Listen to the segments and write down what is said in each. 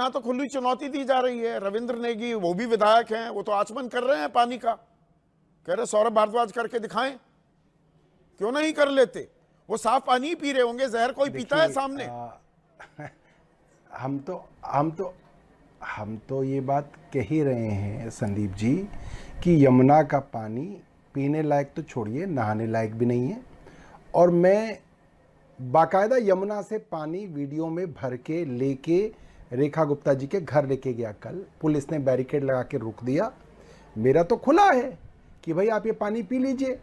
यहाँ तो खुली चुनौती दी जा रही है। रविंद्र नेगी वो भी विधायक हैं, वो तो आचमन कर रहे हैं पानी का, कह रहे सौरभ भारद्वाज करके दिखाएं, क्यों नहीं कर लेते? वो साफ पानी ही पी रहे होंगे, जहर कोई पीता है सामने? हम तो ये बात कह ही रहे हैं संदीप जी कि यमुना का पानी पीने लायक तो छोड़िए, नहाने लायक भी नहीं है। और मैं बाकायदा यमुना से पानी वीडियो में भर के लेके रेखा गुप्ता जी के घर लेके गया कल। पुलिस ने बैरिकेड लगा के रोक दिया। मेरा तो खुला है कि भाई आप ये पानी पी लीजिए।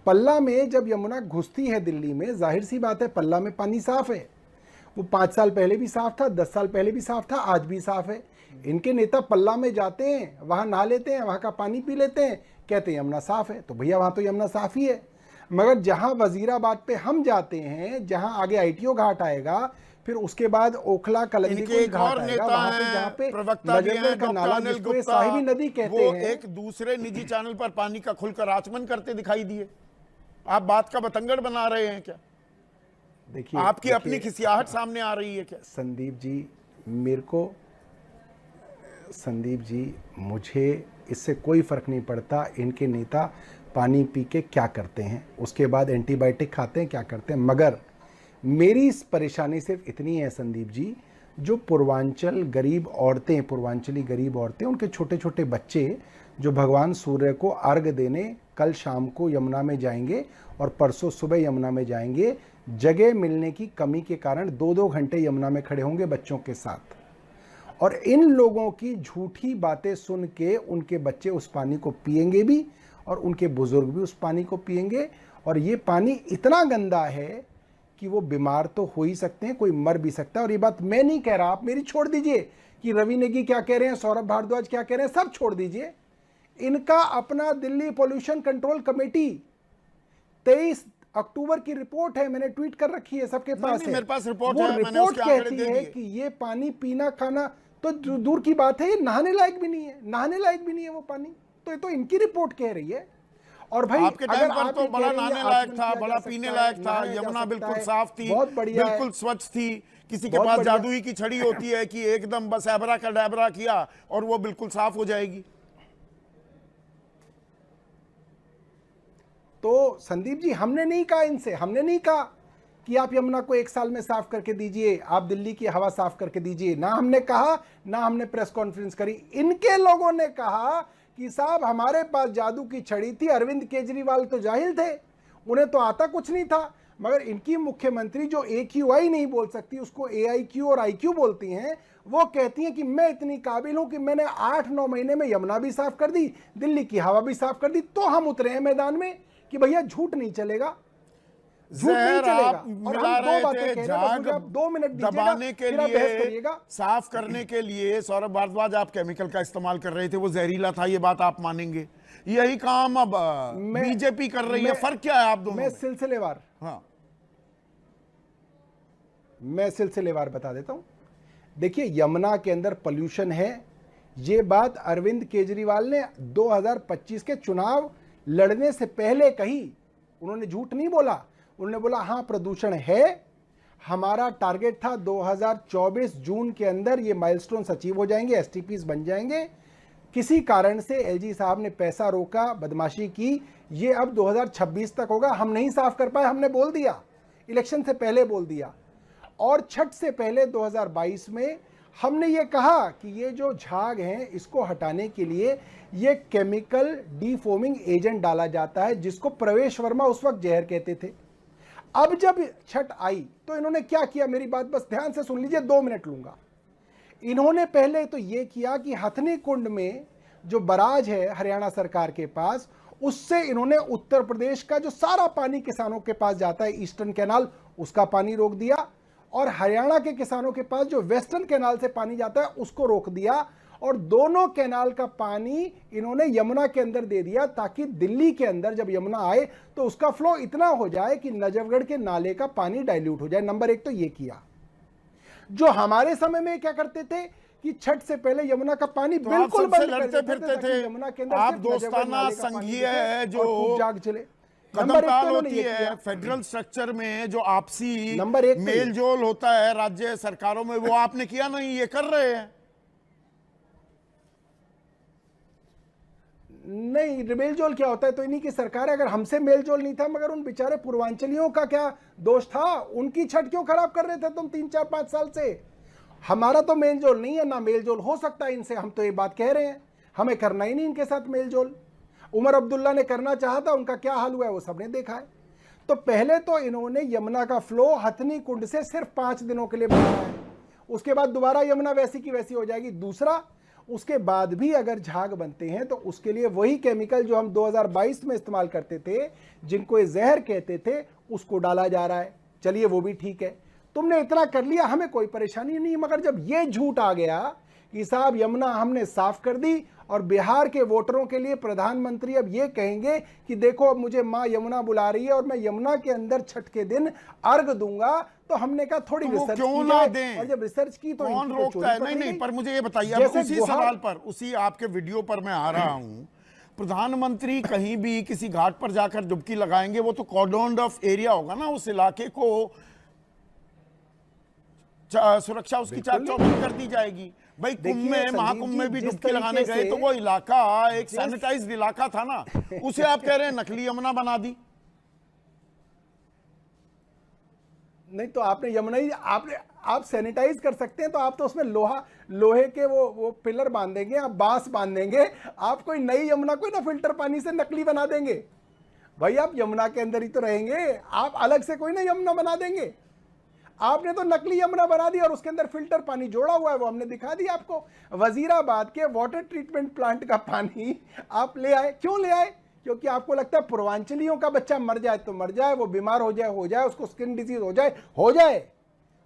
पल्ला में जब यमुना घुसती है दिल्ली में, जाहिर सी बात है पल्ला में पानी साफ है। वो 5 साल पहले भी साफ था, 10 साल पहले भी साफ था, आज भी साफ है। इनके नेता पल्ला में जाते हैं, वहां नहा लेते हैं, वहां का पानी पी लेते हैं, कहते हैं यमुना साफ है। तो भैया वहां तो यमुना साफ ही है। मगर जहां वजीराबाद पे हम जाते हैं, जहां आगे आईटीओ घाट आएगा, फिर उसके बाद ओखला कलंदी को घाट आएगा, वहां पे जहां पे नजफगढ़ का नाला जिसको साहिबी नदी कहते हैं, वो एक दूसरे निजी चैनल पर पानी का खुलकर आचमन करते दिखाई दिए। आप बात का बतंगड़ बना रहे हैं क्या? देखिए आपकी अपनी खिसियाहट सामने आ रही है क्या? संदीप जी, मेरे को संदीप जी, मुझे इससे कोई फर्क नहीं पड़ता इनके नेता पानी पी के क्या करते हैं, उसके बाद एंटीबायोटिक खाते हैं, क्या करते हैं। मगर मेरी इस परेशानी सिर्फ इतनी है संदीप जी, जो पूर्वांचल गरीब औरतें, पूर्वांचली गरीब औरतें, उनके छोटे छोटे बच्चे जो भगवान सूर्य को अर्घ देने कल शाम को यमुना में जाएंगे और परसों सुबह यमुना में जाएंगे, जगह मिलने की कमी के कारण 2-2 घंटे यमुना में खड़े होंगे बच्चों के साथ। और इन लोगों की झूठी बातें सुन के उनके बच्चे उस पानी को पिएंगे भी और उनके बुजुर्ग भी उस पानी को पिएंगे। और ये पानी इतना गंदा है कि वो बीमार तो हो ही सकते हैं, कोई मर भी सकता है। और ये बात मैं नहीं कह रहा, आप मेरी छोड़ दीजिए कि रवि नेगी क्या कह रहे हैं, सौरभ भारद्वाज क्या कह रहे हैं, सब छोड़ दीजिए। इनका अपना दिल्ली पोल्यूशन कंट्रोल कमेटी 23 अक्टूबर की रिपोर्ट है, मैंने ट्वीट कर रखी है, सबके पास है। मेरे पास रिपोर्ट वो है, रिपोर्ट कहती है कि ये पानी पीना खाना तो दूर की बात है, ये नहाने लायक भी नहीं है, नहाने लायक भी नहीं है वो पानी। तो ये तो इनकी रिपोर्ट कह रही है। और भाई आपके टाइम पर तो बड़ा नहाने लायक था, बड़ा पीने लायक था, यमुना बिल्कुल साफ थी, बहुत बढ़िया, बिल्कुल स्वच्छ थी। किसी के पास जादुई की छड़ी होती है कि एकदम बस एबरा का डैबरा किया और वो बिल्कुल साफ हो जाएगी। तो संदीप जी, हमने नहीं कहा इनसे, हमने नहीं कहा कि आप यमुना को 1 साल में साफ करके दीजिए, आप दिल्ली की हवा साफ करके दीजिए। ना हमने कहा, ना हमने प्रेस कॉन्फ्रेंस करी। इनके लोगों ने कहा कि साहब हमारे पास जादू की छड़ी थी, अरविंद केजरीवाल तो जाहिल थे, उन्हें तो आता कुछ नहीं था। मगर इनकी मुख्यमंत्री जो AQI नहीं बोल सकती, उसको AIQ और IQ बोलती हैं, वो कहती हैं कि मैं इतनी काबिल हूं कि मैंने 8-9 महीने में यमुना भी साफ कर दी, दिल्ली की हवा भी साफ कर दी। तो हम उतरे हैं मैदान में कि भैया झूठ नहीं चलेगा, झूठ नहीं चलेगा। और हम 2 बातें कह रहे हैं, मुझे आप 2 मिनट दबाने के फिर आप लिए, बहस करिएगा। साफ करने के लिए सौरभ भारद्वाज आप केमिकल का इस्तेमाल कर रहे थे, वो जहरीला था, ये बात आप मानेंगे। यही काम अब बीजेपी कर रही है। फर्क क्या है आप दोनों में? सिलसिलेवार, हाँ, मैं सिलसिलेवार बता देता हूं। देखिए, यमुना के अंदर पोल्यूशन है, ये बात अरविंद केजरीवाल ने 2025 के चुनाव लड़ने से पहले कही। उन्होंने झूठ नहीं बोला, उन्होंने बोला हाँ प्रदूषण है, हमारा टारगेट था 2024 जून के अंदर ये माइलस्टोन्स अचीव हो जाएंगे, STPs बन जाएंगे। किसी कारण से LG साहब ने पैसा रोका, बदमाशी की, ये अब 2026 तक होगा। हम नहीं साफ कर पाए, हमने बोल दिया, इलेक्शन से पहले बोल दिया। और छठ से पहले 2022 में हमने ये कहा कि ये जो झाग हैं इसको हटाने के लिए ये केमिकल डीफोमिंग एजेंट डाला जाता है, जिसको प्रवेश वर्मा उस वक्त जहर कहते थे। अब जब छठ आई तो इन्होंने क्या किया, मेरी बात बस ध्यान से सुन लीजिए, 2 मिनट लूंगा। इन्होंने पहले तो ये किया कि हथनी कुंड में जो बराज है हरियाणा सरकार के पास, उससे इन्होंने उत्तर प्रदेश का जो सारा पानी किसानों के पास जाता है, ईस्टर्न कैनाल, उसका पानी रोक दिया। और हरियाणा के किसानों के पास जो वेस्टर्न कैनाल से पानी जाता है उसको रोक दिया। और दोनों कैनाल का पानी इन्होंने यमुना के अंदर दे दिया, ताकि दिल्ली के अंदर जब यमुना आए तो उसका फ्लो इतना हो जाए कि नजफगढ़ के नाले का पानी डाइल्यूट हो जाए। नंबर 1 तो ये किया। जो हमारे समय में क्या करते थे कि छठ से पहले यमुना का पानी तो बिल्कुल आप सबसे बंद कर लड़ते देते फिरते थे, यमुना के अंदर आप सिर्फ नजफगढ़ दोस्ताना नाले का पानी संघीय देते है और जो खूब जाग चले। कदम नंबर एक ताल तो इन्होंने होती ये है किया। फेडरल स्ट्रक्चर में जो आपसी नंबर एक तो मेल जोल होता है राज्य सरकारों में, वो आपने किया नहीं, ये कर रहे हैं। नहीं, मेलजोल क्या होता है तो इन्हीं की सरकार है। अगर हमसे मेलजोल नहीं था, मगर उन बेचारे पूर्वांचलियों का क्या दोष था? उनकी छठ क्यों खराब कर रहे थे तुम 3-4-5 साल से? हमारा तो मेलजोल नहीं है, ना मेलजोल हो सकता है इनसे। हम तो ये बात कह रहे हैं, हमें करना ही नहीं इनके साथ मेलजोल। उमर अब्दुल्ला ने करना चाहा था, उनका क्या हाल हुआ है वो सबने देखा है। तो पहले तो इन्होंने यमुना का फ्लो हथनी कुंड से सिर्फ 5 दिनों के लिए बढ़ाया है, उसके बाद दोबारा यमुना वैसी की वैसी हो जाएगी। दूसरा, उसके बाद भी अगर झाग बनते हैं तो उसके लिए वही केमिकल जो हम 2022 में इस्तेमाल करते थे, जिनको ये जहर कहते थे, उसको डाला जा रहा है। चलिए वो भी ठीक है, तुमने इतना कर लिया, हमें कोई परेशानी नहीं। मगर जब ये झूठ आ गया कि साहब यमुना हमने साफ कर दी, और बिहार के वोटरों के लिए प्रधानमंत्री अब ये कहेंगे कि देखो अब मुझे माँ यमुना बुला रही है और मैं यमुना के अंदर छठ के दिन अर्घ दूंगा, तो हमने कहा थोड़ी रिसर्च क्यों की ना जाए। दें? और जब रिसर्च की तो कौन इनकी तो रोकता चोरी है? पकड़ी नहीं, गई। पर मुझे ये बताइए, अब जैसे उसी सवाल पर, उसी आपके वीडियो पर मैं आ रहा हूं। प्रधानमंत्री कहीं भी किसी घाट पर जाकर डुबकी लगाएंगे, वो तो कॉर्डन ऑफ एरिया होगा ना, उस इलाके को सुरक्षा उसकी चाक चौबंद कर दी जाएगी। भाई कुंभ में, महाकुंभ में भी डुबकी लगाने गए तो वो इलाका एक सैनिटाइज्ड इलाका था ना, उसे आप कह रहे हैं नकली यमुना बना दी। नहीं तो आपने यमुना ही आप सैनिटाइज कर सकते हैं, तो आप तो उसमें लोहे के वो पिलर बांध देंगे, आप बांस बांध देंगे, आप कोई नई यमुना कोई ना फिल्टर पानी से नकली बना देंगे। भाई आप यमुना के अंदर ही तो रहेंगे, आप अलग से कोई ना यमुना बना देंगे। आपने तो नकली यमुना बना दी और उसके अंदर फिल्टर पानी जोड़ा हुआ है, वो हमने दिखा दिया आपको। वजीराबाद के वाटर ट्रीटमेंट प्लांट का पानी आप ले आए। क्यों ले आए? क्योंकि आपको लगता है पूर्वांचलियों का बच्चा मर जाए तो मर जाए, वो बीमार हो जाए, उसको स्किन डिजीज हो जाए,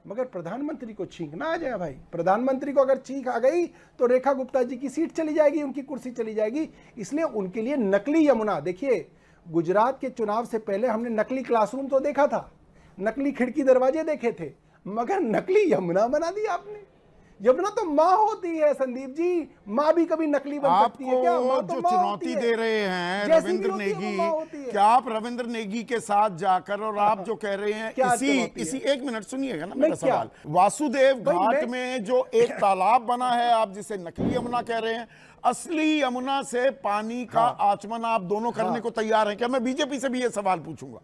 मगर प्रधानमंत्री को छींक ना आ जाए। भाई प्रधानमंत्री को अगर छींक आ गई तो रेखा गुप्ता जी की सीट चली जाएगी, उनकी कुर्सी चली जाएगी। इसलिए उनके लिए नकली यमुना, देखिए गुजरात के चुनाव से पहले हमने नकली क्लासरूम तो देखा था, नकली खिड़की दरवाजे देखे थे, मगर नकली यमुना बना दी आपने। यमुना तो माँ होती है संदीप जी, माँ भी कभी नकली बन सकती है क्या? माँ तो जो माँ चुनौती होती है। दे रहे हैं जैसी भी रविंद्र होती है, वो नेगी, माँ होती है। क्या आप रविंद्र नेगी के साथ जाकर, और आप जो कह रहे हैं क्या इसी चुनौती है? एक मिनट सुनिएगा ना मेरा क्या? सवाल। वासुदेव भाई घाट में जो एक तालाब बना है, आप जिसे नकली यमुना कह रहे हैं, असली यमुना से पानी का आचमन आप दोनों करने को तैयार हैं क्या? मैं बीजेपी से भी ये सवाल पूछूंगा।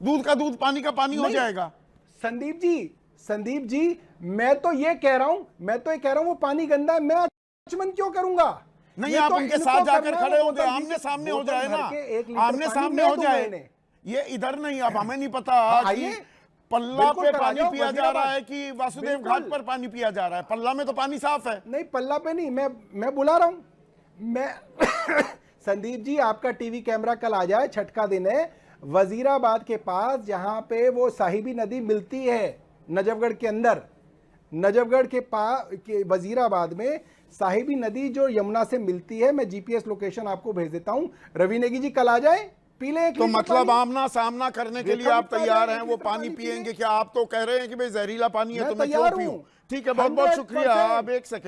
दूध का दूध, पानी का पानी हो जाएगा। संदीप जी, मैं तो ये कह रहा हूं वो पानी गंदा है, मैं आचमन क्यों करूंगा? नहीं, आप उनके साथ जाकर खड़े होंगे, आमने सामने हो जाए ना, आमने सामने हो जाए। ये इधर नहीं, अब हमें नहीं पता कि पल्ला पे पानी पिया जा रहा है कि वासुदेव घाट पर पानी पिया जा रहा है। पल्ला में तो पानी साफ है। नहीं, पल्ला पे नहीं, मैं बुला रहा हूं। मैं संदीप जी, आपका टीवी कैमरा कल आ जाए, छठ का दिन है, वजीराबाद के पास जहां पे वो साहिबी नदी मिलती है, नजफगढ़ के अंदर, नजफगढ़ के पास के वजीराबाद में साहिबी नदी जो यमुना से मिलती है, मैं जीपीएस लोकेशन आपको भेज देता हूं। रवि नेगी जी कल आ जाए, पी ले। तो मतलब आमना सामना करने के लिए आप तैयार हैं? वो पानी पिएंगे क्या? आप तो कह रहे हैं कि भाई जहरीला पानी है तो मैं क्यों पीऊं? ठीक है, बहुत बहुत शुक्रिया। अब एक सेकंड।